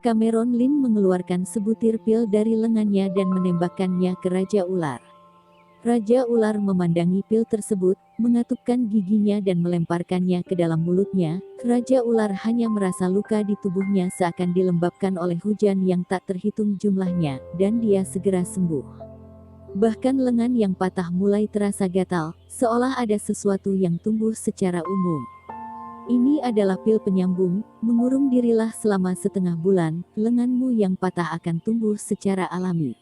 Cameron Lin mengeluarkan sebutir pil dari lengannya dan menembakkannya ke Raja Ular. Raja Ular memandangi pil tersebut, mengatupkan giginya dan melemparkannya ke dalam mulutnya. Raja Ular hanya merasa luka di tubuhnya seakan dilembabkan oleh hujan yang tak terhitung jumlahnya, dan dia segera sembuh. Bahkan lengan yang patah mulai terasa gatal, seolah ada sesuatu yang tumbuh secara umum. Ini adalah pil penyambung, mengurung dirilah selama setengah bulan, lenganmu yang patah akan tumbuh secara alami.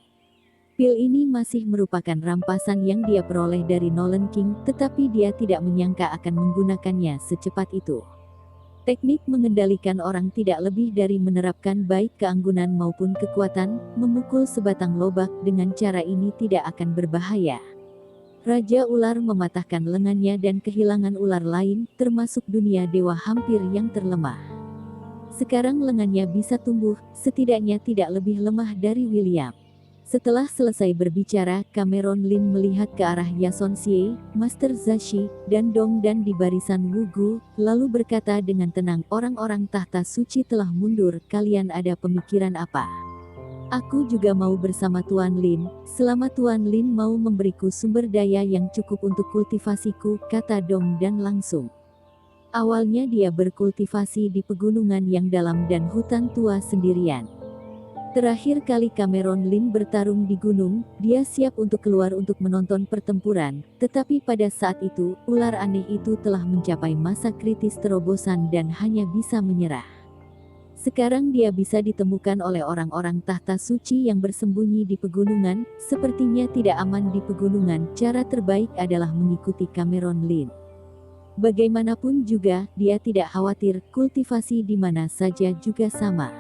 Pil ini masih merupakan rampasan yang dia peroleh dari Nolan King, tetapi dia tidak menyangka akan menggunakannya secepat itu. Teknik mengendalikan orang tidak lebih dari menerapkan baik keanggunan maupun kekuatan, memukul sebatang lobak dengan cara ini tidak akan berbahaya. Raja Ular mematahkan lengannya dan kehilangan ular lain, termasuk dunia dewa hampir yang terlemah. Sekarang lengannya bisa tumbuh, setidaknya tidak lebih lemah dari William. Setelah selesai berbicara, Cameron Lin melihat ke arah Yason Xie, Master Zashi, dan Dong Dan di barisan Wugu, lalu berkata dengan tenang, orang-orang tahta suci telah mundur, kalian ada pemikiran apa? Aku juga mau bersama Tuan Lin, selama Tuan Lin mau memberiku sumber daya yang cukup untuk kultivasiku, kata Dong Dan langsung. Awalnya dia berkultivasi di pegunungan yang dalam dan hutan tua sendirian. Terakhir kali Cameron Lin bertarung di gunung, dia siap untuk keluar untuk menonton pertempuran, tetapi pada saat itu, ular aneh itu telah mencapai masa kritis terobosan dan hanya bisa menyerah. Sekarang dia bisa ditemukan oleh orang-orang tahta suci yang bersembunyi di pegunungan, sepertinya tidak aman di pegunungan, cara terbaik adalah mengikuti Cameron Lin. Bagaimanapun juga, dia tidak khawatir, kultivasi di mana saja juga sama.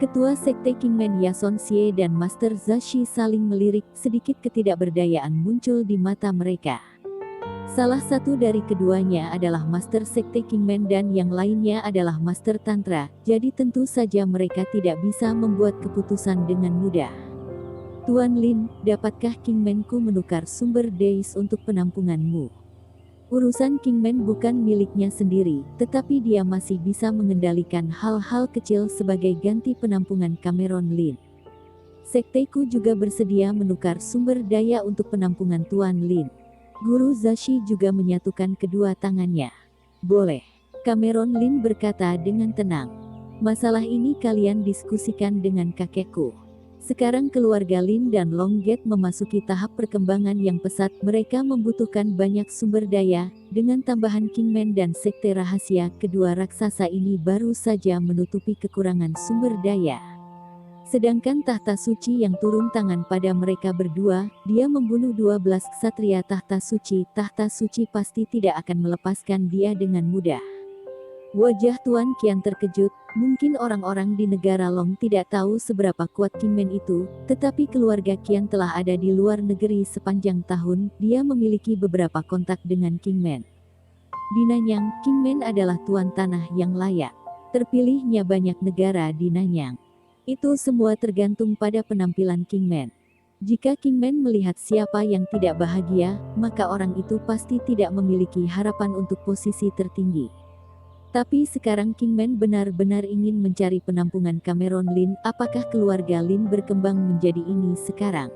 Ketua Sekte Kingman Yason Xie dan Master Zashi saling melirik, sedikit ketidakberdayaan muncul di mata mereka. Salah satu dari keduanya adalah Master Sekte Kingman dan yang lainnya adalah Master Tantra, jadi tentu saja mereka tidak bisa membuat keputusan dengan mudah. Tuan Lin, dapatkah Kingmanku menukar sumber deis untuk penampunganmu? Urusan Kingman bukan miliknya sendiri, tetapi dia masih bisa mengendalikan hal-hal kecil sebagai ganti penampungan Cameron Lin. Sekteku juga bersedia menukar sumber daya untuk penampungan Tuan Lin. Guru Zashi juga menyatukan kedua tangannya. Boleh. Cameron Lin berkata dengan tenang. Masalah ini kalian diskusikan dengan kakekku. Sekarang keluarga Lin dan Longgate memasuki tahap perkembangan yang pesat, mereka membutuhkan banyak sumber daya, dengan tambahan Kingman dan Sekte Rahasia, kedua raksasa ini baru saja menutupi kekurangan sumber daya. Sedangkan tahta suci yang turun tangan pada mereka berdua, dia membunuh 12 ksatria tahta suci pasti tidak akan melepaskan dia dengan mudah. Wajah Tuan kian terkejut, mungkin orang-orang di negara Long tidak tahu seberapa kuat Kingman itu, tetapi keluarga Qian telah ada di luar negeri sepanjang tahun, dia memiliki beberapa kontak dengan Kingman. Di Nanyang, Kingman adalah tuan tanah yang layak. Terpilihnya banyak negara di Nanyang. Itu semua tergantung pada penampilan Kingman. Jika Kingman melihat siapa yang tidak bahagia, maka orang itu pasti tidak memiliki harapan untuk posisi tertinggi. Tapi sekarang Kingman benar-benar ingin mencari penampungan Cameron Lin, apakah keluarga Lin berkembang menjadi ini sekarang?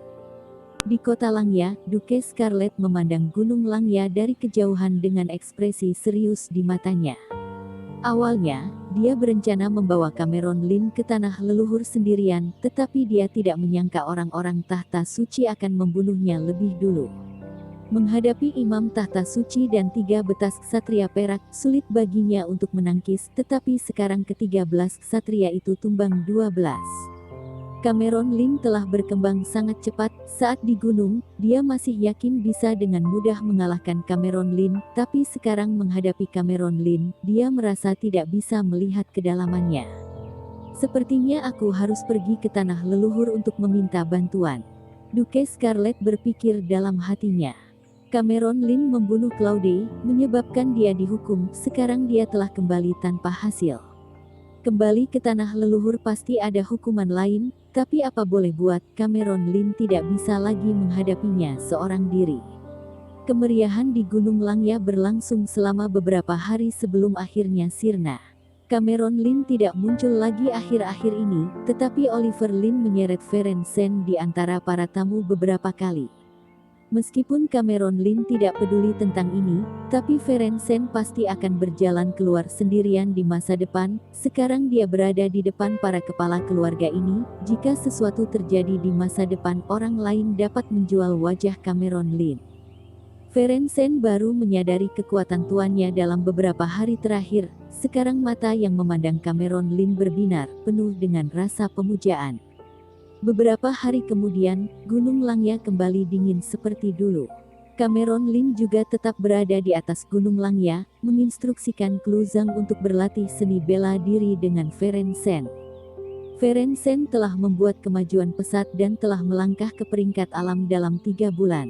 Di kota Langya, Duke Scarlet memandang Gunung Langya dari kejauhan dengan ekspresi serius di matanya. Awalnya, dia berencana membawa Cameron Lin ke tanah leluhur sendirian, tetapi dia tidak menyangka orang-orang tahta suci akan membunuhnya lebih dulu. Menghadapi Imam Tahta Suci dan 3 betas ksatria perak, sulit baginya untuk menangkis, tetapi sekarang ke-13 ksatria itu tumbang 12. Cameron Lin telah berkembang sangat cepat, saat di gunung, dia masih yakin bisa dengan mudah mengalahkan Cameron Lin, tapi sekarang menghadapi Cameron Lin, dia merasa tidak bisa melihat kedalamannya. Sepertinya aku harus pergi ke tanah leluhur untuk meminta bantuan. Duke Scarlet berpikir dalam hatinya. Cameron Lin membunuh Claude, menyebabkan dia dihukum, sekarang dia telah kembali tanpa hasil. Kembali ke tanah leluhur pasti ada hukuman lain, tapi apa boleh buat, Cameron Lin tidak bisa lagi menghadapinya seorang diri. Kemeriahan di Gunung Langya berlangsung selama beberapa hari sebelum akhirnya sirna. Cameron Lin tidak muncul lagi akhir-akhir ini, tetapi Oliver Lin menyeret Ferenczen di antara para tamu beberapa kali. Meskipun Cameron Lin tidak peduli tentang ini, tapi Ferenczen pasti akan berjalan keluar sendirian di masa depan. Sekarang dia berada di depan para kepala keluarga ini. Jika sesuatu terjadi di masa depan, orang lain dapat menjual wajah Cameron Lin. Ferenczen baru menyadari kekuatan tuannya dalam beberapa hari terakhir. Sekarang mata yang memandang Cameron Lin berbinar, penuh dengan rasa pemujaan. Beberapa hari kemudian, Gunung Langya kembali dingin seperti dulu. Cameron Lin juga tetap berada di atas Gunung Langya, menginstruksikan Cluzang untuk berlatih seni bela diri dengan Ferenczen. Ferenczen telah membuat kemajuan pesat dan telah melangkah ke peringkat alam dalam 3 bulan.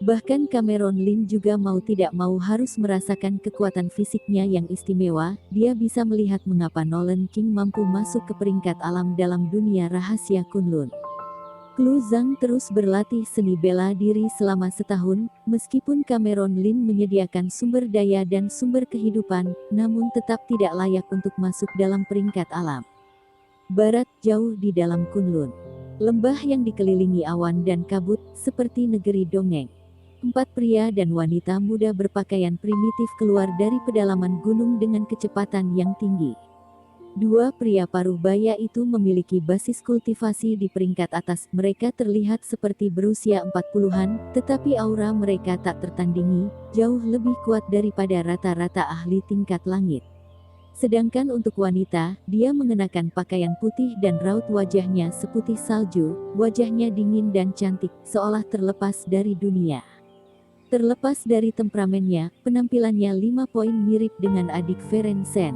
Bahkan Cameron Lin juga mau tidak mau harus merasakan kekuatan fisiknya yang istimewa. Dia bisa melihat mengapa Nolan King mampu masuk ke peringkat alam dalam dunia rahasia Kunlun. Cluzang terus berlatih seni bela diri selama setahun. Meskipun Cameron Lin menyediakan sumber daya dan sumber kehidupan, namun tetap tidak layak untuk masuk dalam peringkat alam. Barat, jauh di dalam Kunlun. Lembah yang dikelilingi awan dan kabut, seperti negeri dongeng. 4 pria dan wanita muda berpakaian primitif keluar dari pedalaman gunung dengan kecepatan yang tinggi. 2 pria paruh baya itu memiliki basis kultivasi di peringkat atas. Mereka terlihat seperti berusia 40-an, tetapi aura mereka tak tertandingi, jauh lebih kuat daripada rata-rata ahli tingkat langit. Sedangkan untuk wanita, dia mengenakan pakaian putih dan raut wajahnya seputih salju, wajahnya dingin dan cantik, seolah terlepas dari dunia. Terlepas dari temperamennya, penampilannya 5 poin mirip dengan adik Ferenczen.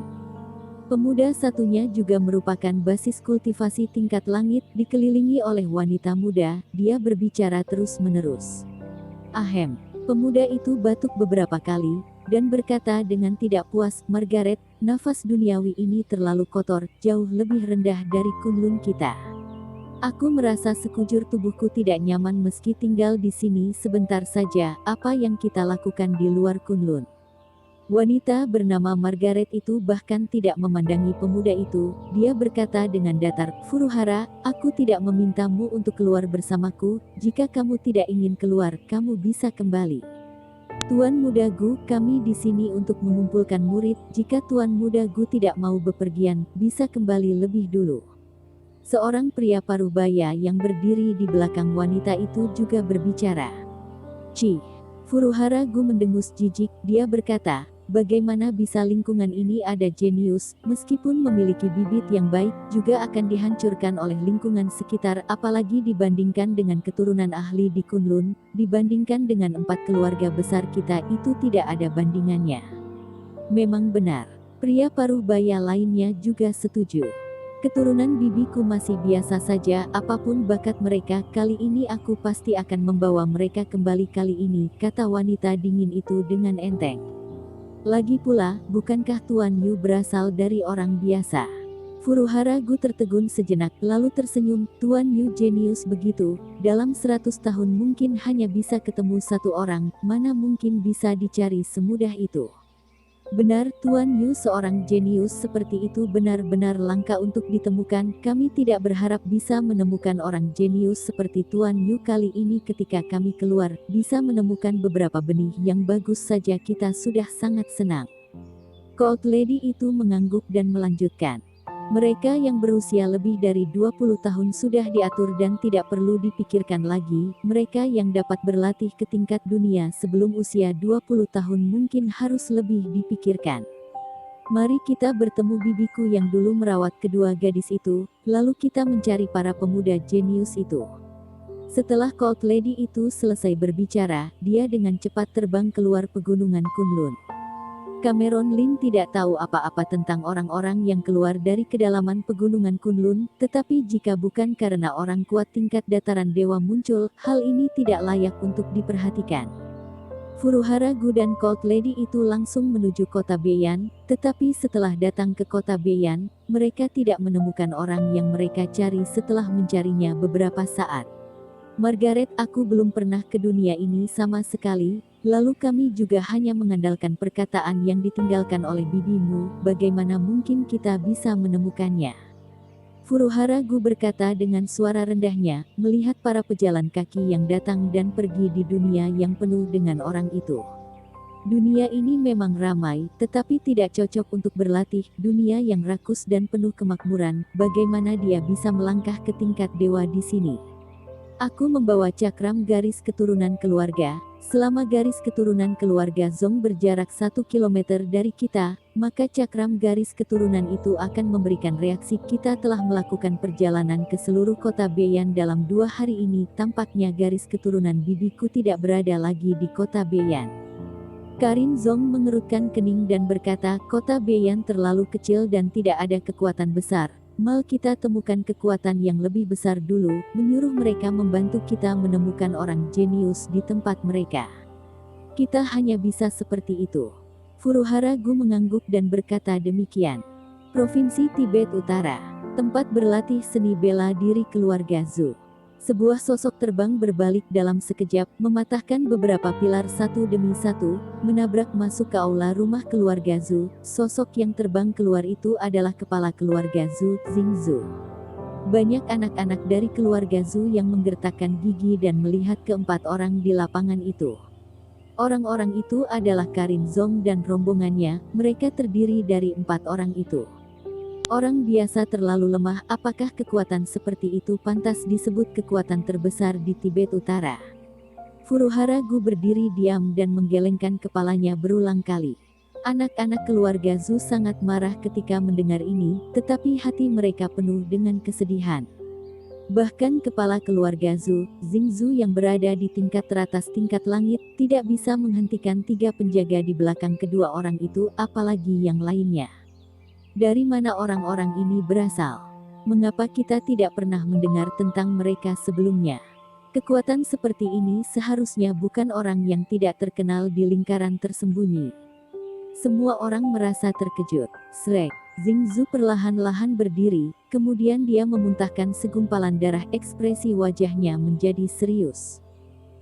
Pemuda satunya juga merupakan basis kultivasi tingkat langit, dikelilingi oleh wanita muda. Dia berbicara terus-menerus. Ahem. Pemuda itu batuk beberapa kali, dan berkata dengan tidak puas, Margaret, nafas duniawi ini terlalu kotor, jauh lebih rendah dari Kunlun kita. Aku merasa sekujur tubuhku tidak nyaman meski tinggal di sini sebentar saja. Apa yang kita lakukan di luar Kunlun? Wanita bernama Margaret itu bahkan tidak memandangi pemuda itu. Dia berkata dengan datar, Furuhara, aku tidak memintamu untuk keluar bersamaku. Jika kamu tidak ingin keluar, kamu bisa kembali. Tuan Muda Gu, kami di sini untuk mengumpulkan murid. Jika Tuan Muda Gu tidak mau bepergian, bisa kembali lebih dulu. Seorang pria parubaya yang berdiri di belakang wanita itu juga berbicara. Cih, Furuhara Gu mendengus jijik. Dia berkata, bagaimana bisa lingkungan ini ada jenius, meskipun memiliki bibit yang baik, juga akan dihancurkan oleh lingkungan sekitar, apalagi dibandingkan dengan keturunan ahli di Kunlun, dibandingkan dengan 4 keluarga besar kita, itu tidak ada bandingannya. Memang benar. Pria parubaya lainnya juga setuju. Keturunan bibiku masih biasa saja, apapun bakat mereka, kali ini aku pasti akan membawa mereka kembali kali ini, kata wanita dingin itu dengan enteng. Lagi pula, bukankah Tuan Yu berasal dari orang biasa? Furuhara Gu tertegun sejenak, lalu tersenyum, Tuan Yu jenius begitu, dalam 100 tahun mungkin hanya bisa ketemu 1 orang, mana mungkin bisa dicari semudah itu. Benar, Tuan Yu seorang jenius seperti itu benar-benar langka untuk ditemukan. Kami tidak berharap bisa menemukan orang jenius seperti Tuan Yu kali ini. Ketika kami keluar, bisa menemukan beberapa benih yang bagus saja kita sudah sangat senang. Cold Lady itu mengangguk dan melanjutkan. Mereka yang berusia lebih dari 20 tahun sudah diatur dan tidak perlu dipikirkan lagi. Mereka yang dapat berlatih ke tingkat dunia sebelum usia 20 tahun mungkin harus lebih dipikirkan. Mari kita bertemu bibiku yang dulu merawat kedua gadis itu, lalu kita mencari para pemuda jenius itu. Setelah Cold Lady itu selesai berbicara, dia dengan cepat terbang keluar pegunungan Kunlun. Cameron Lin tidak tahu apa-apa tentang orang-orang yang keluar dari kedalaman pegunungan Kunlun, tetapi jika bukan karena orang kuat tingkat dataran dewa muncul, hal ini tidak layak untuk diperhatikan. Furuhara Gu dan Cold Lady itu langsung menuju kota Beian, tetapi setelah datang ke kota Beian, mereka tidak menemukan orang yang mereka cari. Setelah mencarinya beberapa saat. Margaret, aku belum pernah ke dunia ini sama sekali, Lalu kami juga hanya mengandalkan perkataan yang ditinggalkan oleh bibimu, bagaimana mungkin kita bisa menemukannya? Furuhara Gu berkata dengan suara rendahnya, melihat para pejalan kaki yang datang dan pergi di dunia yang penuh dengan orang itu. Dunia ini memang ramai, tetapi tidak cocok untuk berlatih. Dunia yang rakus dan penuh kemakmuran, bagaimana dia bisa melangkah ke tingkat dewa di sini? Aku membawa cakram garis keturunan keluarga. Selama garis keturunan keluarga Zong berjarak 1 kilometer dari kita, maka cakram garis keturunan itu akan memberikan reaksi. Kita telah melakukan perjalanan ke seluruh kota Beyan dalam 2 hari ini. Tampaknya garis keturunan bibiku tidak berada lagi di kota Beyan. Karin Zong mengerutkan kening dan berkata, kota Beyan terlalu kecil dan tidak ada kekuatan besar. Mal kita temukan kekuatan yang lebih besar dulu, menyuruh mereka membantu kita menemukan orang jenius di tempat mereka. Kita hanya bisa seperti itu. Furuhara Gu mengangguk dan berkata demikian. Provinsi Tibet Utara, tempat berlatih seni bela diri keluarga Zhu. Sebuah sosok terbang berbalik dalam sekejap, mematahkan beberapa pilar satu demi satu, menabrak masuk ke aula rumah keluarga Zhu. Sosok yang terbang keluar itu adalah kepala keluarga Zhu, Xingzhu. Banyak anak-anak dari keluarga Zhu yang menggertakkan gigi dan melihat keempat orang di lapangan itu. Orang-orang itu adalah Karin Zong dan rombongannya, mereka terdiri dari 4 orang itu. Orang biasa terlalu lemah, apakah kekuatan seperti itu pantas disebut kekuatan terbesar di Tibet Utara? Furuhara Gu berdiri diam dan menggelengkan kepalanya berulang kali. Anak-anak keluarga Zhu sangat marah ketika mendengar ini, tetapi hati mereka penuh dengan kesedihan. Bahkan kepala keluarga Zhu, Xingzhu yang berada di tingkat teratas tingkat langit, tidak bisa menghentikan 3 penjaga di belakang kedua orang itu, apalagi yang lainnya. Dari mana orang-orang ini berasal? Mengapa kita tidak pernah mendengar tentang mereka sebelumnya? Kekuatan seperti ini seharusnya bukan orang yang tidak terkenal di lingkaran tersembunyi. Semua orang merasa terkejut. Srek, Xingzhu perlahan-lahan berdiri, kemudian dia memuntahkan segumpalan darah. Ekspresi wajahnya menjadi serius.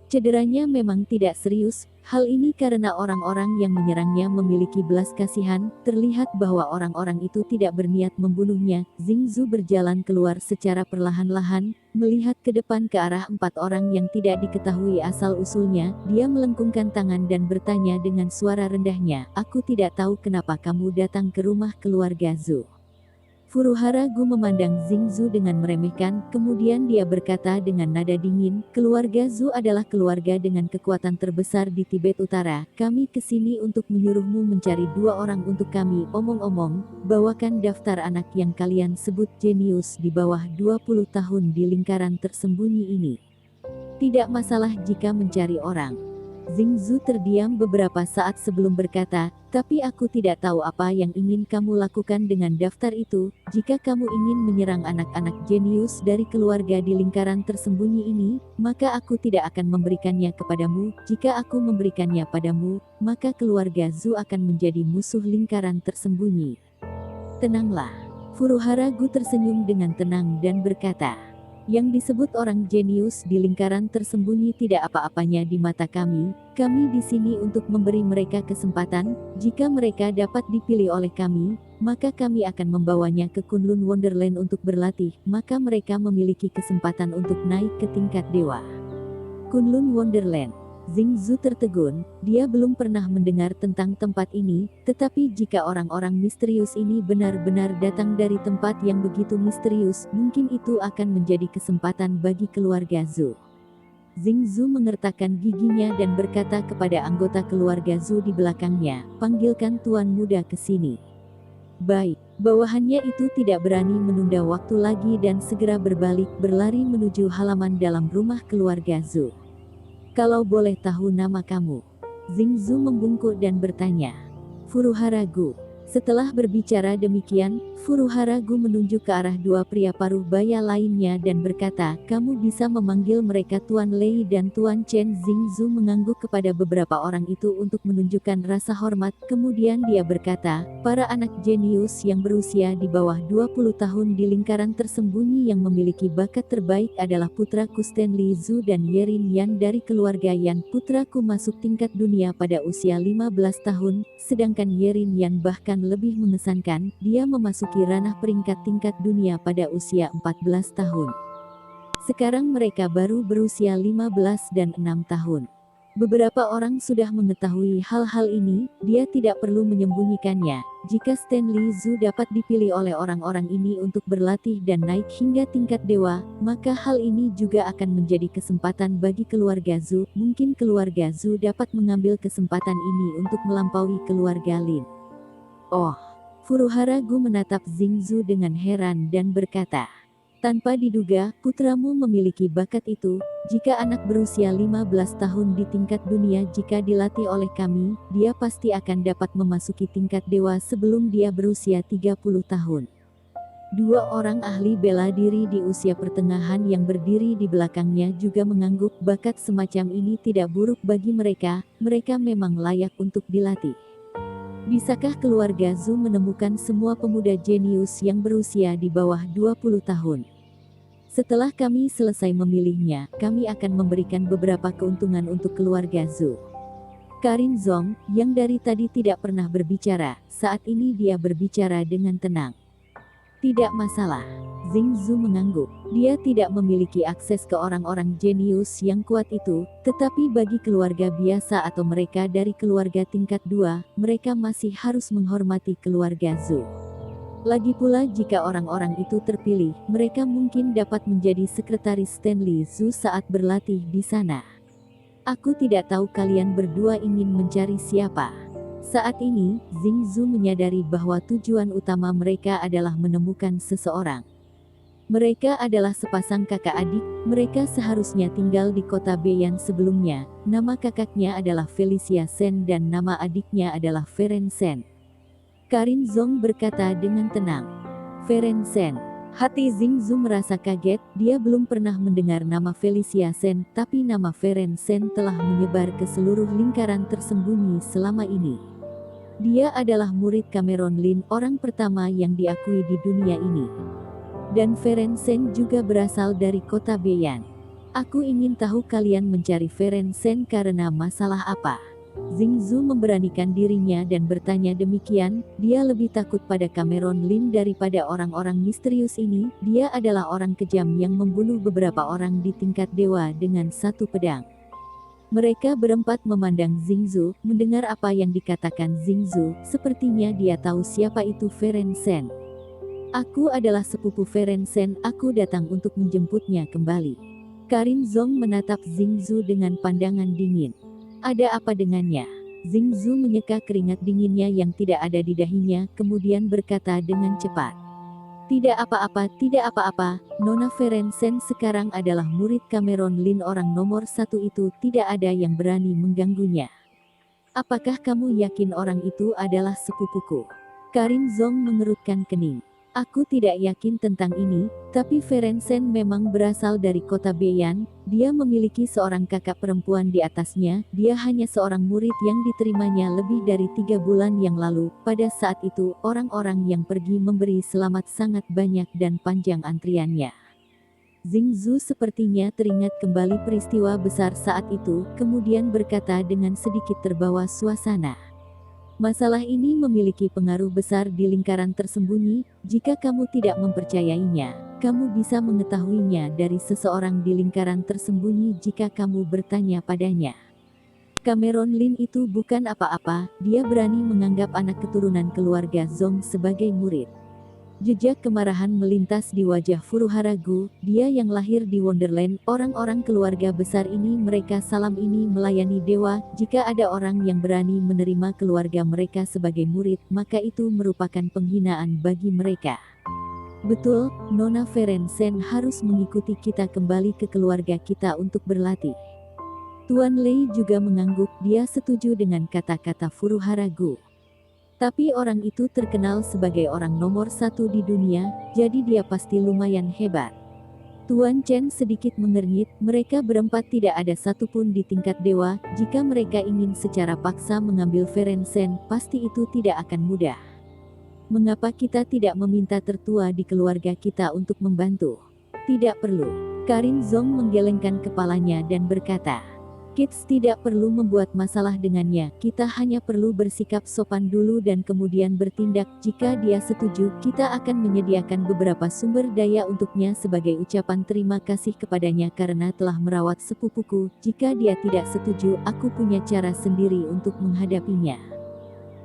Cederanya memang tidak serius, hal ini karena orang-orang yang menyerangnya memiliki belas kasihan. Terlihat bahwa orang-orang itu tidak berniat membunuhnya. Xingzhu berjalan keluar secara perlahan-lahan, melihat ke depan ke arah 4 orang yang tidak diketahui asal-usulnya. Dia melengkungkan tangan dan bertanya dengan suara rendahnya, aku tidak tahu kenapa kamu datang ke rumah keluarga Zhu. Furuhara Gu memandang Xingzhu dengan meremehkan, kemudian dia berkata dengan nada dingin, keluarga Zhu adalah keluarga dengan kekuatan terbesar di Tibet Utara. Kami kesini untuk menyuruhmu mencari 2 orang untuk kami. Omong-omong, bawakan daftar anak yang kalian sebut jenius di bawah 20 tahun di lingkaran tersembunyi ini. Tidak masalah jika mencari orang. Xingzhu terdiam beberapa saat sebelum berkata, tapi aku tidak tahu apa yang ingin kamu lakukan dengan daftar itu. Jika kamu ingin menyerang anak-anak jenius dari keluarga di lingkaran tersembunyi ini, maka aku tidak akan memberikannya kepadamu. Jika aku memberikannya padamu, maka keluarga Zhu akan menjadi musuh lingkaran tersembunyi. Tenanglah. Furuhara Gu tersenyum dengan tenang dan berkata, yang disebut orang jenius di lingkaran tersembunyi tidak apa-apanya di mata kami. Kami di sini untuk memberi mereka kesempatan. Jika mereka dapat dipilih oleh kami, maka kami akan membawanya ke Kunlun Wonderland untuk berlatih. Maka mereka memiliki kesempatan untuk naik ke tingkat dewa. Kunlun Wonderland. Xingzhu tertegun, dia belum pernah mendengar tentang tempat ini, tetapi jika orang-orang misterius ini benar-benar datang dari tempat yang begitu misterius, mungkin itu akan menjadi kesempatan bagi keluarga Zhu. Xingzhu mengertakkan giginya dan berkata kepada anggota keluarga Zhu di belakangnya, panggilkan tuan muda ke sini. Baik, bawahannya itu tidak berani menunda waktu lagi dan segera berbalik berlari menuju halaman dalam rumah keluarga Zhu. Kalau boleh tahu nama kamu? Xingzhu membungkuk dan bertanya. Furuhara Gu. Setelah berbicara demikian, Furuhara Gu menunjuk ke arah dua pria paruh baya lainnya dan berkata, kamu bisa memanggil mereka Tuan Lei dan Tuan Chen. Xingzu mengangguk kepada beberapa orang itu untuk menunjukkan rasa hormat, kemudian dia berkata, para anak jenius yang berusia di bawah 20 tahun di lingkaran tersembunyi yang memiliki bakat terbaik adalah putraku Stanley Zhu dan Yerin Yan dari keluarga Yan. Putraku masuk tingkat dunia pada usia 15 tahun, sedangkan Yerin Yan bahkan lebih mengesankan, dia memasuki ranah peringkat tingkat dunia pada usia 14 tahun. Sekarang mereka baru berusia 15 dan 6 tahun. Beberapa orang sudah mengetahui hal-hal ini, dia tidak perlu menyembunyikannya. Jika Stanley Zhu dapat dipilih oleh orang-orang ini untuk berlatih dan naik hingga tingkat dewa, maka hal ini juga akan menjadi kesempatan bagi keluarga Zhu. Mungkin keluarga Zhu dapat mengambil kesempatan ini untuk melampaui keluarga Lin. Oh, Furuhara Gu menatap Xingzu dengan heran dan berkata, tanpa diduga, putramu memiliki bakat itu. Jika anak berusia 15 tahun di tingkat dunia jika dilatih oleh kami, dia pasti akan dapat memasuki tingkat dewa sebelum dia berusia 30 tahun. Dua orang ahli bela diri di usia pertengahan yang berdiri di belakangnya juga mengangguk. Bakat semacam ini tidak buruk bagi mereka, mereka memang layak untuk dilatih. Bisakah keluarga Zhu menemukan semua pemuda jenius yang berusia di bawah 20 tahun? Setelah kami selesai memilihnya, kami akan memberikan beberapa keuntungan untuk keluarga Zhu. Karin Zong, yang dari tadi tidak pernah berbicara, saat ini dia berbicara dengan tenang. Tidak masalah. Xingzu mengangguk. Dia tidak memiliki akses ke orang-orang jenius yang kuat itu, tetapi bagi keluarga biasa atau mereka dari keluarga tingkat 2, mereka masih harus menghormati keluarga Zhu. Lagi pula jika orang-orang itu terpilih, mereka mungkin dapat menjadi sekretaris Stanley Zhu saat berlatih di sana. Aku tidak tahu kalian berdua ingin mencari siapa. Saat ini, Xingzu menyadari bahwa tujuan utama mereka adalah menemukan seseorang. Mereka adalah sepasang kakak adik, mereka seharusnya tinggal di kota Beian sebelumnya. Nama kakaknya adalah Felicia Shen dan nama adiknya adalah Feren Shen. Karin Zong berkata dengan tenang. Feren Shen. Hati Xingzu merasa kaget, dia belum pernah mendengar nama Felicia Shen, tapi nama Feren Shen telah menyebar ke seluruh lingkaran tersembunyi selama ini. Dia adalah murid Cameron Lin, orang pertama yang diakui di dunia ini. Dan Feren Shen juga berasal dari kota Beian. Aku ingin tahu kalian mencari Feren Shen karena masalah apa? Xingzu memberanikan dirinya dan bertanya demikian, dia lebih takut pada Cameron Lin daripada orang-orang misterius ini. Dia adalah orang kejam yang membunuh beberapa orang di tingkat dewa dengan satu pedang. Mereka berempat memandang Xingzu, mendengar apa yang dikatakan Xingzu, sepertinya dia tahu siapa itu Feren Shen. Aku adalah sepupu Feren Shen, aku datang untuk menjemputnya kembali. Karin Zong menatap Xingzu dengan pandangan dingin. Ada apa dengannya? Xingzu menyeka keringat dinginnya yang tidak ada di dahinya, kemudian berkata dengan cepat. Tidak apa-apa, tidak apa-apa, Nona Feren Shen sekarang adalah murid Cameron Lin, orang nomor 1 itu, tidak ada yang berani mengganggunya. Apakah kamu yakin orang itu adalah sepupuku? Karin Zong mengerutkan kening. Aku tidak yakin tentang ini, tapi Feren Shen memang berasal dari kota Beian, dia memiliki seorang kakak perempuan di atasnya, dia hanya seorang murid yang diterimanya lebih dari 3 bulan yang lalu. Pada saat itu, orang-orang yang pergi memberi selamat sangat banyak dan panjang antriannya. Xingzu sepertinya teringat kembali peristiwa besar saat itu, kemudian berkata dengan sedikit terbawa suasana. Masalah ini memiliki pengaruh besar di lingkaran tersembunyi. Jika kamu tidak mempercayainya, kamu bisa mengetahuinya dari seseorang di lingkaran tersembunyi jika kamu bertanya padanya. Cameron Lin itu bukan apa-apa, dia berani menganggap anak keturunan keluarga Zong sebagai murid. Jejak kemarahan melintas di wajah Furuhara Gu, dia yang lahir di Wonderland. Orang-orang keluarga besar ini, mereka salam ini melayani dewa. Jika ada orang yang berani menerima keluarga mereka sebagai murid, maka itu merupakan penghinaan bagi mereka. Betul, Nona Feren Shen harus mengikuti kita kembali ke keluarga kita untuk berlatih. Tuan Lei juga mengangguk, dia setuju dengan kata-kata Furuhara Gu. Tapi orang itu terkenal sebagai orang nomor satu di dunia, jadi dia pasti lumayan hebat. Tuan Chen sedikit mengernyit, mereka berempat tidak ada satupun di tingkat dewa, jika mereka ingin secara paksa mengambil Ferensen, pasti itu tidak akan mudah. Mengapa kita tidak meminta tertua di keluarga kita untuk membantu? Tidak perlu. Karin Zong menggelengkan kepalanya dan berkata, Kids tidak perlu membuat masalah dengannya, kita hanya perlu bersikap sopan dulu dan kemudian bertindak. Jika dia setuju, kita akan menyediakan beberapa sumber daya untuknya sebagai ucapan terima kasih kepadanya karena telah merawat sepupuku. Jika dia tidak setuju, aku punya cara sendiri untuk menghadapinya.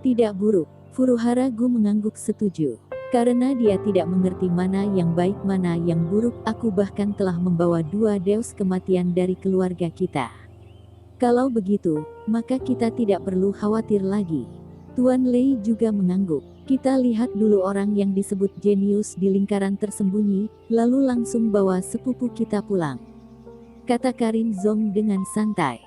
Tidak buruk. Furuhara Gu mengangguk setuju. Karena dia tidak mengerti mana yang baik mana yang buruk, aku bahkan telah membawa 2 deus kematian dari keluarga kita. Kalau begitu, maka kita tidak perlu khawatir lagi. Tuan Lei juga mengangguk. Kita lihat dulu orang yang disebut jenius di lingkaran tersembunyi, lalu langsung bawa sepupu kita pulang. Kata Karin Zong dengan santai.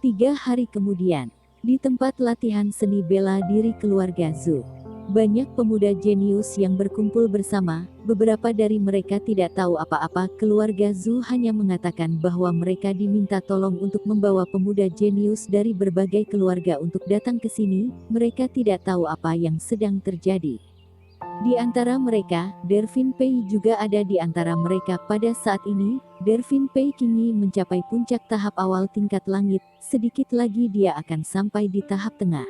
3 hari kemudian, di tempat latihan seni bela diri keluarga Zhu. Banyak pemuda jenius yang berkumpul bersama, beberapa dari mereka tidak tahu apa-apa. Keluarga Zhu hanya mengatakan bahwa mereka diminta tolong untuk membawa pemuda jenius dari berbagai keluarga untuk datang ke sini. Mereka tidak tahu apa yang sedang terjadi. Di antara mereka, Dervin Pei juga ada di antara mereka. Pada saat ini, Dervin Pei kini mencapai puncak tahap awal tingkat langit, sedikit lagi dia akan sampai di tahap tengah.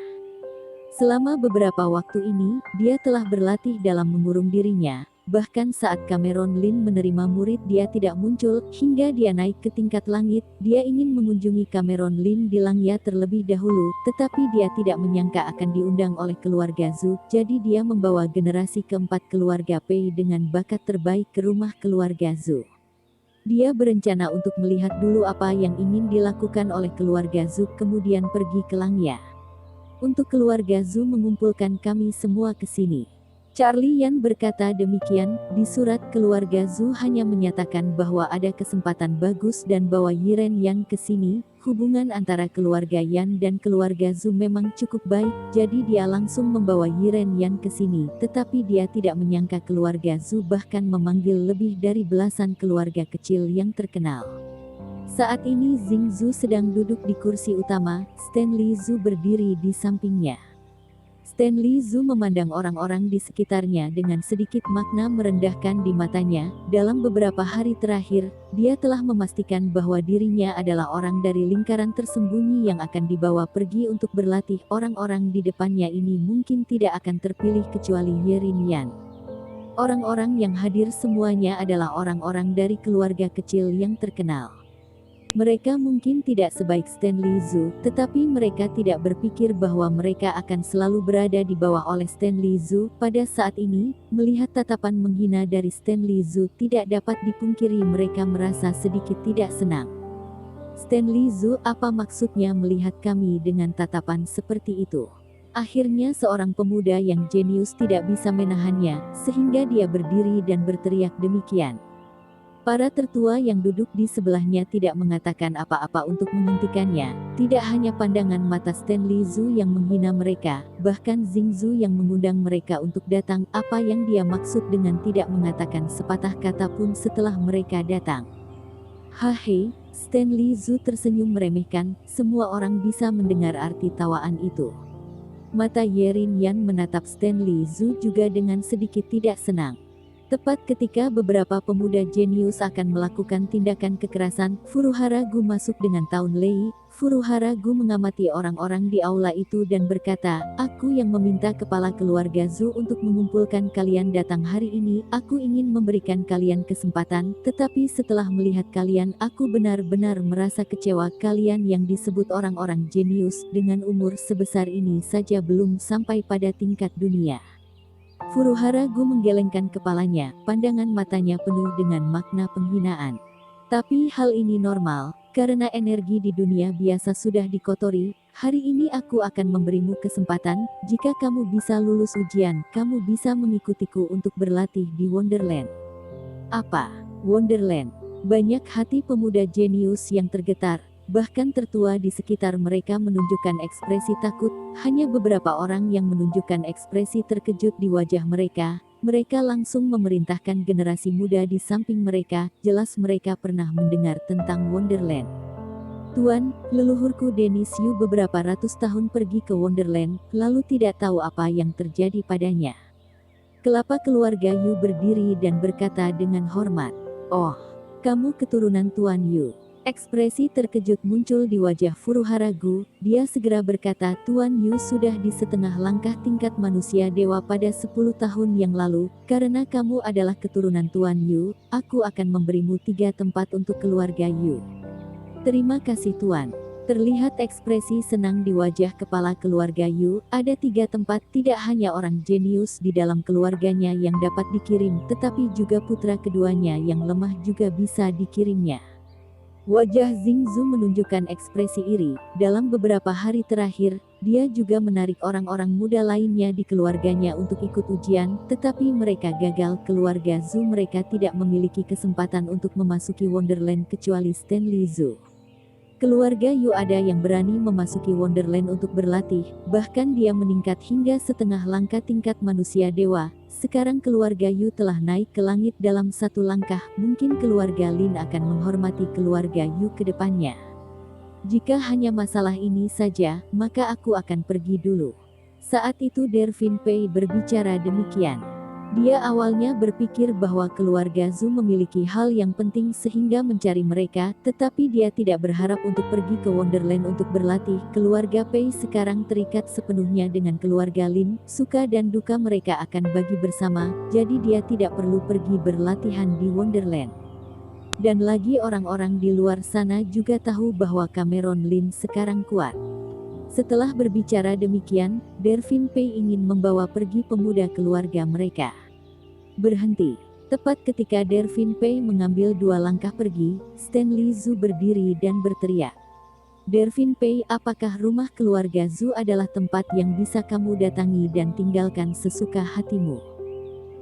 Selama beberapa waktu ini, dia telah berlatih dalam mengurung dirinya, bahkan saat Cameron Lin menerima murid dia tidak muncul, hingga dia naik ke tingkat langit. Dia ingin mengunjungi Cameron Lin di Langya terlebih dahulu, tetapi dia tidak menyangka akan diundang oleh keluarga Zhu, jadi dia membawa generasi keempat keluarga Pei dengan bakat terbaik ke rumah keluarga Zhu. Dia berencana untuk melihat dulu apa yang ingin dilakukan oleh keluarga Zhu, kemudian pergi ke Langya. Untuk keluarga Zhu mengumpulkan kami semua ke sini. Charlie Yan berkata demikian. Di surat keluarga Zhu hanya menyatakan bahwa ada kesempatan bagus dan bawa Yiren Yan ke sini. Hubungan antara keluarga Yan dan keluarga Zhu memang cukup baik, jadi dia langsung membawa Yiren Yan ke sini. Tetapi dia tidak menyangka keluarga Zhu bahkan memanggil lebih dari belasan keluarga kecil yang terkenal. Saat ini Xing Zhu sedang duduk di kursi utama, Stanley Zhu berdiri di sampingnya. Stanley Zhu memandang orang-orang di sekitarnya dengan sedikit makna merendahkan di matanya. Dalam beberapa hari terakhir, dia telah memastikan bahwa dirinya adalah orang dari lingkaran tersembunyi yang akan dibawa pergi untuk berlatih. Orang-orang di depannya ini mungkin tidak akan terpilih kecuali Yiren Yan. Orang-orang yang hadir semuanya adalah orang-orang dari keluarga kecil yang terkenal. Mereka mungkin tidak sebaik Stanley Zhu, tetapi mereka tidak berpikir bahwa mereka akan selalu berada di bawah oleh Stanley Zhu. Pada saat ini, melihat tatapan menghina dari Stanley Zhu tidak dapat dipungkiri mereka merasa sedikit tidak senang. Stanley Zhu, apa maksudnya melihat kami dengan tatapan seperti itu? Akhirnya seorang pemuda yang jenius tidak bisa menahannya, sehingga dia berdiri dan berteriak demikian. Para tertua yang duduk di sebelahnya tidak mengatakan apa-apa untuk menghentikannya. Tidak hanya pandangan mata Stanley Zhu yang menghina mereka, bahkan Xing Zhu yang mengundang mereka untuk datang. Apa yang dia maksud dengan tidak mengatakan sepatah kata pun setelah mereka datang? Hahei, Stanley Zhu tersenyum meremehkan. Semua orang bisa mendengar arti tawaan itu. Mata Yiren Yan menatap Stanley Zhu juga dengan sedikit tidak senang. Tepat ketika beberapa pemuda jenius akan melakukan tindakan kekerasan, Furuhara Gu masuk dengan Taun Lei. Furuhara Gu mengamati orang-orang di aula itu dan berkata, aku yang meminta kepala keluarga Zhu untuk mengumpulkan kalian datang hari ini. Aku ingin memberikan kalian kesempatan, tetapi setelah melihat kalian, aku benar-benar merasa kecewa. Kalian yang disebut orang-orang jenius, dengan umur sebesar ini saja belum sampai pada tingkat dunia. Furuhara Gu menggelengkan kepalanya, pandangan matanya penuh dengan makna penghinaan. Tapi hal ini normal, karena energi di dunia biasa sudah dikotori. Hari ini aku akan memberimu kesempatan, jika kamu bisa lulus ujian, kamu bisa mengikutiku untuk berlatih di Wonderland. Apa? Wonderland? Banyak hati pemuda jenius yang tergetar. bahkan tertua di sekitar mereka menunjukkan ekspresi takut, hanya beberapa orang yang menunjukkan ekspresi terkejut di wajah mereka. Mereka langsung memerintahkan generasi muda di samping mereka, jelas mereka pernah mendengar tentang Wonderland. Tuan, leluhurku Dennis Yu beberapa ratus tahun pergi ke Wonderland, lalu tidak tahu apa yang terjadi padanya. Kelapa keluarga Yu berdiri dan berkata dengan hormat, "Oh, kamu keturunan Tuan Yu." Ekspresi terkejut muncul di wajah Furuhara Gu, dia segera berkata, "Tuan Yu sudah di setengah langkah tingkat manusia dewa pada 10 tahun yang lalu, karena kamu adalah keturunan Tuan Yu, aku akan memberimu 3 tempat untuk keluarga Yu." "Terima kasih Tuan." Terlihat ekspresi senang di wajah kepala keluarga Yu, ada 3 tempat, tidak hanya orang jenius di dalam keluarganya yang dapat dikirim, tetapi juga putra keduanya yang lemah juga bisa dikirimnya. Wajah Xingzu menunjukkan ekspresi iri. Dalam beberapa hari terakhir, dia juga menarik orang-orang muda lainnya di keluarganya untuk ikut ujian, tetapi mereka gagal. Keluarga Zhu mereka tidak memiliki kesempatan untuk memasuki Wonderland kecuali Stanley Zhu. Keluarga Yu ada yang berani memasuki Wonderland untuk berlatih, bahkan dia meningkat hingga setengah langkah tingkat manusia dewa. Sekarang keluarga Yu telah naik ke langit dalam 1 langkah, mungkin keluarga Lin akan menghormati keluarga Yu ke depannya. Jika hanya masalah ini saja, maka aku akan pergi dulu. Saat itu Dervin Pei berbicara demikian. Dia awalnya berpikir bahwa keluarga Zhu memiliki hal yang penting sehingga mencari mereka, tetapi dia tidak berharap untuk pergi ke Wonderland untuk berlatih. Keluarga Pei sekarang terikat sepenuhnya dengan keluarga Lin, suka dan duka mereka akan bagi bersama, jadi dia tidak perlu pergi berlatihan di Wonderland. Dan lagi orang-orang di luar sana juga tahu bahwa Cameron Lin sekarang kuat. Setelah berbicara demikian, Dervin Pei ingin membawa pergi pemuda keluarga mereka. Berhenti. Tepat ketika Dervin Pei mengambil 2 langkah pergi, Stanley Zhu berdiri dan berteriak. "Dervin Pei, apakah rumah keluarga Zhu adalah tempat yang bisa kamu datangi dan tinggalkan sesuka hatimu?"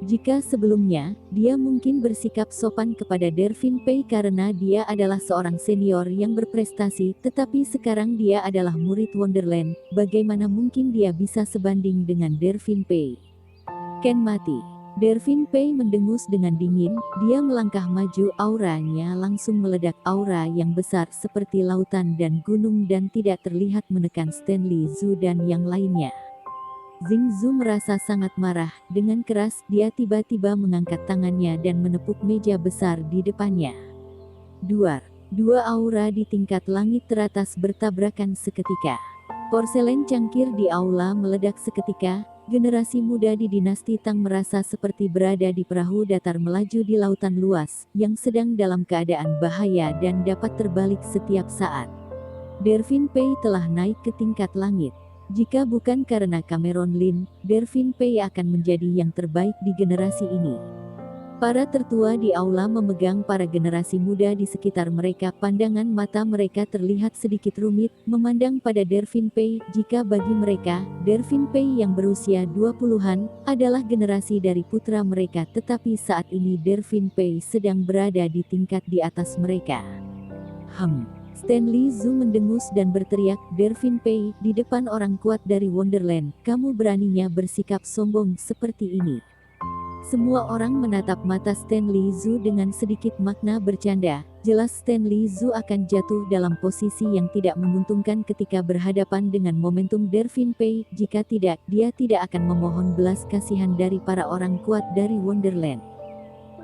Jika sebelumnya, dia mungkin bersikap sopan kepada Dervin Pei karena dia adalah seorang senior yang berprestasi, tetapi sekarang dia adalah murid Wonderland, bagaimana mungkin dia bisa sebanding dengan Dervin Pei? Ken mati. Dervin Pei mendengus dengan dingin, dia melangkah maju, auranya langsung meledak, aura yang besar seperti lautan dan gunung dan tidak terlihat menekan Stanley Zhu dan yang lainnya. Xingzu merasa sangat marah, dengan keras dia tiba-tiba mengangkat tangannya dan menepuk meja besar di depannya. Dua aura di tingkat langit teratas bertabrakan seketika. Porselen cangkir di aula meledak seketika, generasi muda di dinasti Tang merasa seperti berada di perahu datar melaju di lautan luas, yang sedang dalam keadaan bahaya dan dapat terbalik setiap saat. Dervin Pei telah naik ke tingkat langit. Jika bukan karena Cameron Lin, Dervin Pei akan menjadi yang terbaik di generasi ini. Para tertua di aula memegang para generasi muda di sekitar mereka, pandangan mata mereka terlihat sedikit rumit, memandang pada Dervin Pei. Jika bagi mereka, Dervin Pei yang berusia 20-an, adalah generasi dari putra mereka, tetapi saat ini Dervin Pei sedang berada di tingkat di atas mereka. Stanley Zhu mendengus dan berteriak, "Dervin Pei, di depan orang kuat dari Wonderland, kamu beraninya bersikap sombong seperti ini?" Semua orang menatap mata Stanley Zhu dengan sedikit makna bercanda. Jelas Stanley Zhu akan jatuh dalam posisi yang tidak menguntungkan ketika berhadapan dengan momentum Dervin Pei. Jika tidak, dia tidak akan memohon belas kasihan dari para orang kuat dari Wonderland.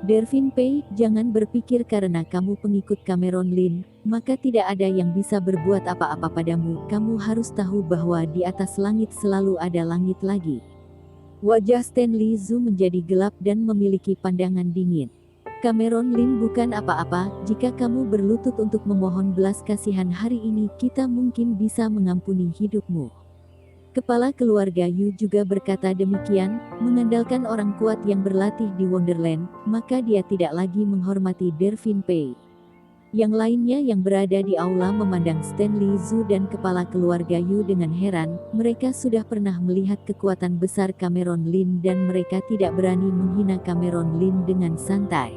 "Dervin Pei, jangan berpikir karena kamu pengikut Cameron Lin, maka tidak ada yang bisa berbuat apa-apa padamu. Kamu harus tahu bahwa di atas langit selalu ada langit lagi." Wajah Stanley Zhu menjadi gelap dan memiliki pandangan dingin. "Cameron Lin bukan apa-apa, jika kamu berlutut untuk memohon belas kasihan hari ini, kita mungkin bisa mengampuni hidupmu." Kepala keluarga Yu juga berkata demikian, mengandalkan orang kuat yang berlatih di Wonderland, maka dia tidak lagi menghormati Dervin Pei. Yang lainnya yang berada di aula memandang Stanley Zhu dan kepala keluarga Yu dengan heran, mereka sudah pernah melihat kekuatan besar Cameron Lin dan mereka tidak berani menghina Cameron Lin dengan santai.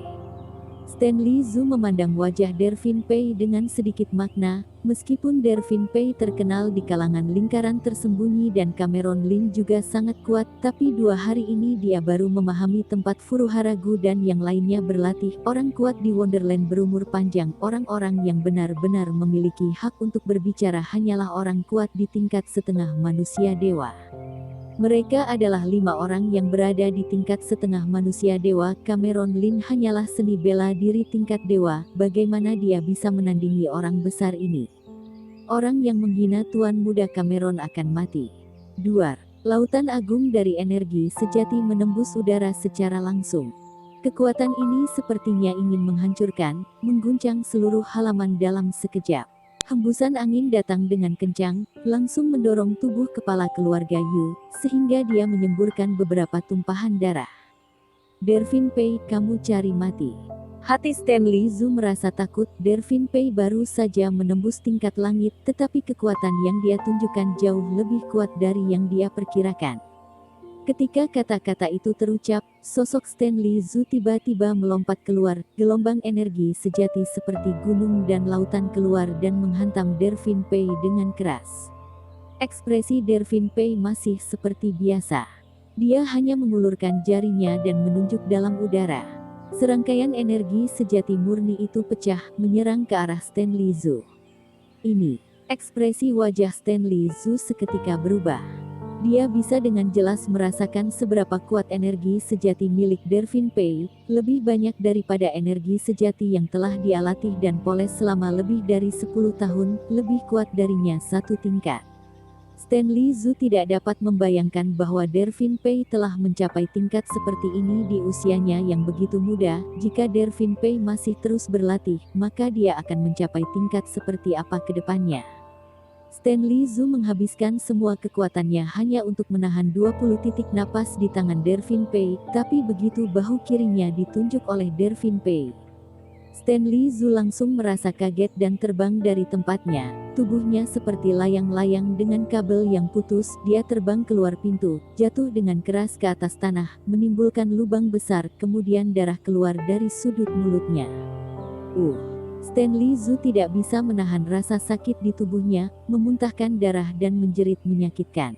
Stanley Zhu memandang wajah Dervin Pei dengan sedikit makna, Meskipun Dervin Pei terkenal di kalangan lingkaran tersembunyi dan Cameron Lin juga sangat kuat, tapi 2 hari ini dia baru memahami tempat Furuhara Gu dan yang lainnya berlatih. Orang kuat di Wonderland berumur panjang, orang-orang yang benar-benar memiliki hak untuk berbicara hanyalah orang kuat di tingkat setengah manusia dewa. Mereka adalah 5 orang yang berada di tingkat setengah manusia dewa. Cameron Lin hanyalah seni bela diri tingkat dewa. Bagaimana dia bisa menandingi orang besar ini? Orang yang menghina Tuan Muda Cameron akan mati. Duar, lautan agung dari energi sejati menembus udara secara langsung. Kekuatan ini sepertinya ingin menghancurkan, mengguncang seluruh halaman dalam sekejap. Hembusan angin datang dengan kencang, langsung mendorong tubuh kepala keluarga Yu, sehingga dia menyemburkan beberapa tumpahan darah. Dervin Pei, kamu cari mati. Hati Stanley Zhu merasa takut. Dervin Pei baru saja menembus tingkat langit, tetapi kekuatan yang dia tunjukkan jauh lebih kuat dari yang dia perkirakan. Ketika kata-kata itu terucap, sosok Stanley Zhu tiba-tiba melompat keluar. Gelombang energi sejati seperti gunung dan lautan keluar dan menghantam Dervin Pei dengan keras. Ekspresi Dervin Pei masih seperti biasa. Dia hanya mengulurkan jarinya dan menunjuk dalam udara. Serangkaian energi sejati murni itu pecah, menyerang ke arah Stanley Zhu. Ini, ekspresi wajah Stanley Zhu seketika berubah. Dia bisa dengan jelas merasakan seberapa kuat energi sejati milik Dervin Pei, lebih banyak daripada energi sejati yang telah dia latih dan poles selama lebih dari 10 tahun, lebih kuat darinya 1 tingkat. Stanley Zhu tidak dapat membayangkan bahwa Dervin Pei telah mencapai tingkat seperti ini di usianya yang begitu muda. Jika Dervin Pei masih terus berlatih, maka dia akan mencapai tingkat seperti apa ke depannya. Stanley Zhu menghabiskan semua kekuatannya hanya untuk menahan 20 titik napas di tangan Dervin Pei, tapi begitu bahu kirinya ditunjuk oleh Dervin Pei, Stanley Zhu langsung merasa kaget dan terbang dari tempatnya. Tubuhnya seperti layang-layang dengan kabel yang putus. Dia terbang keluar pintu, jatuh dengan keras ke atas tanah, menimbulkan lubang besar, kemudian darah keluar dari sudut mulutnya. Stanley Zhu tidak bisa menahan rasa sakit di tubuhnya, memuntahkan darah dan menjerit menyakitkan.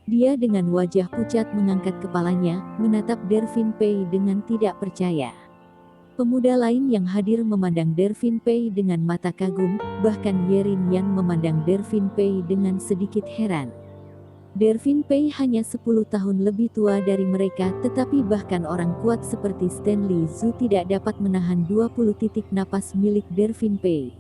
Dia dengan wajah pucat mengangkat kepalanya, menatap Dervin Pei dengan tidak percaya. Pemuda lain yang hadir memandang Dervin Pei dengan mata kagum, bahkan Yerin Yan memandang Dervin Pei dengan sedikit heran. Dervin Pei hanya 10 tahun lebih tua dari mereka, tetapi bahkan orang kuat seperti Stanley Zhu tidak dapat menahan 20 titik napas milik Dervin Pei.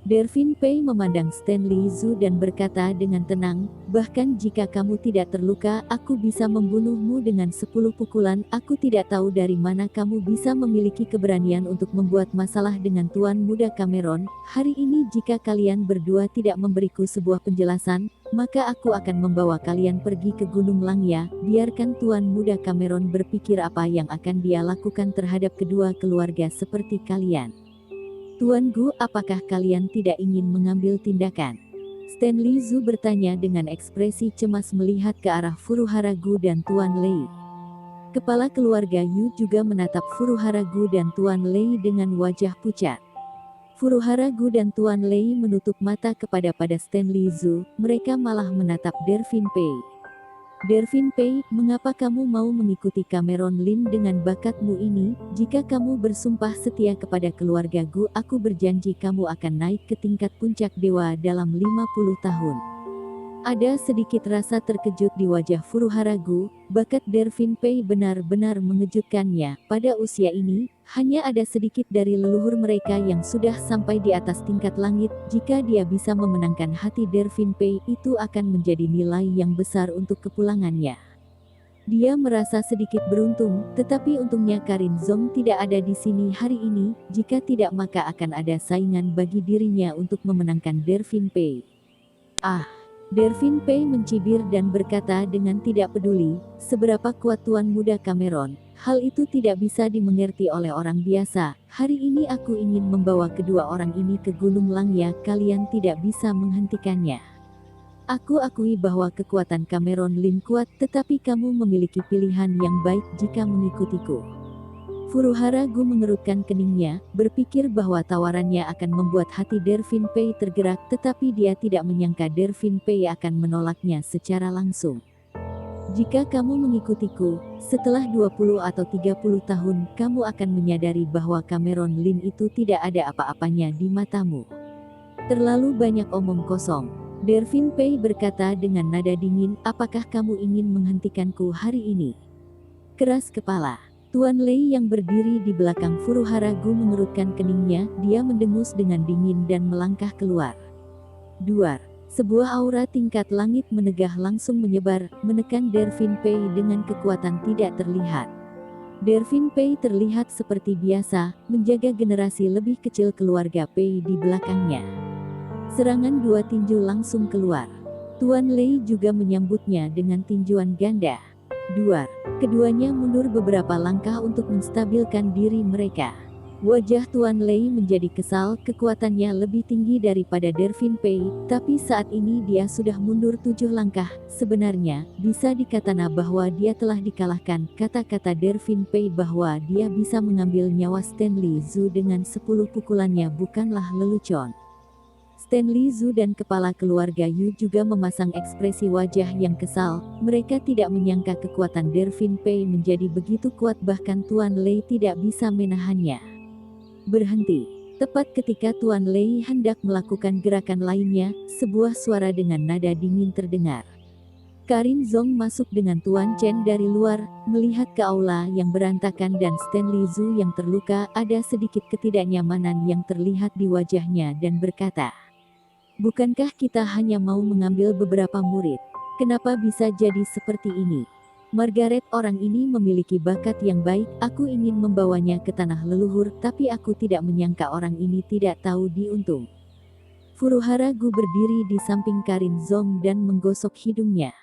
Dervin Pei memandang Stanley Zhu dan berkata dengan tenang, bahkan jika kamu tidak terluka, aku bisa membunuhmu dengan 10 pukulan. Aku tidak tahu dari mana kamu bisa memiliki keberanian untuk membuat masalah dengan Tuan Muda Cameron. Hari ini jika kalian berdua tidak memberiku sebuah penjelasan, maka aku akan membawa kalian pergi ke Gunung Langya. Biarkan Tuan Muda Cameron berpikir apa yang akan dia lakukan terhadap kedua keluarga seperti kalian. Tuan Gu, apakah kalian tidak ingin mengambil tindakan? Stanley Zhu bertanya dengan ekspresi cemas melihat ke arah Furuhara Gu dan Tuan Lei. Kepala keluarga Yu juga menatap Furuhara Gu dan Tuan Lei dengan wajah pucat. Furuhara Gu dan Tuan Lei menutup mata pada Stanley Zhu, mereka malah menatap Dervin Pei. Dervin Pei, mengapa kamu mau mengikuti Cameron Lin dengan bakatmu ini? Jika kamu bersumpah setia kepada keluarga Gu, aku berjanji kamu akan naik ke tingkat puncak dewa dalam 50 tahun. Ada sedikit rasa terkejut di wajah Furuhara Gu. Bakat Dervin Pei benar-benar mengejutkannya. Pada usia ini, hanya ada sedikit dari leluhur mereka yang sudah sampai di atas tingkat langit. Jika dia bisa memenangkan hati Dervin Pei, itu akan menjadi nilai yang besar untuk kepulangannya. Dia merasa sedikit beruntung, tetapi untungnya Karin Zong tidak ada di sini hari ini. Jika tidak, maka akan ada saingan bagi dirinya untuk memenangkan Dervin Pei. Dervin Pei mencibir dan berkata dengan tidak peduli, seberapa kuat Tuan Muda Cameron, hal itu tidak bisa dimengerti oleh orang biasa. Hari ini aku ingin membawa kedua orang ini ke Gunung Langya, kalian tidak bisa menghentikannya. Aku akui bahwa kekuatan Cameron Lin kuat, tetapi kamu memiliki pilihan yang baik jika mengikutiku. Furuhara Gu mengerutkan keningnya, berpikir bahwa tawarannya akan membuat hati Dervin Pei tergerak, tetapi dia tidak menyangka Dervin Pei akan menolaknya secara langsung. Jika kamu mengikutiku, setelah 20 atau 30 tahun, kamu akan menyadari bahwa Cameron Lin itu tidak ada apa-apanya di matamu. Terlalu banyak omong kosong. Dervin Pei berkata dengan nada dingin, apakah kamu ingin menghentikanku hari ini? Keras kepala. Tuan Lei yang berdiri di belakang Furuhara Gu mengerutkan keningnya, dia mendengus dengan dingin dan melangkah keluar. Duar. Sebuah aura tingkat langit menegah langsung menyebar, menekan Dervin Pei dengan kekuatan tidak terlihat. Dervin Pei terlihat seperti biasa, menjaga generasi lebih kecil keluarga Pei di belakangnya. Serangan dua tinju langsung keluar. Tuan Lei juga menyambutnya dengan tinjuan ganda. Duar. Keduanya mundur beberapa langkah untuk menstabilkan diri mereka. Wajah Tuan Lei menjadi kesal, kekuatannya lebih tinggi daripada Dervin Pei, tapi saat ini dia sudah mundur 7 langkah. Sebenarnya, bisa dikatakan bahwa dia telah dikalahkan. Kata-kata Dervin Pei bahwa dia bisa mengambil nyawa Stanley Zhu dengan 10 pukulannya bukanlah lelucon. Stanley Zhu dan kepala keluarga Yu juga memasang ekspresi wajah yang kesal. Mereka tidak menyangka kekuatan Dervin Pei menjadi begitu kuat, bahkan Tuan Lei tidak bisa menahannya. Berhenti. Tepat ketika Tuan Lei hendak melakukan gerakan lainnya, sebuah suara dengan nada dingin terdengar. Karin Zong masuk dengan Tuan Chen dari luar, melihat ke aula yang berantakan dan Stanley Zhu yang terluka. Ada sedikit ketidaknyamanan yang terlihat di wajahnya dan berkata, bukankah kita hanya mau mengambil beberapa murid? Kenapa bisa jadi seperti ini? Margaret, orang ini memiliki bakat yang baik, aku ingin membawanya ke tanah leluhur, tapi aku tidak menyangka orang ini tidak tahu diuntung. Furuhara Gu berdiri di samping Karin Zong dan menggosok hidungnya.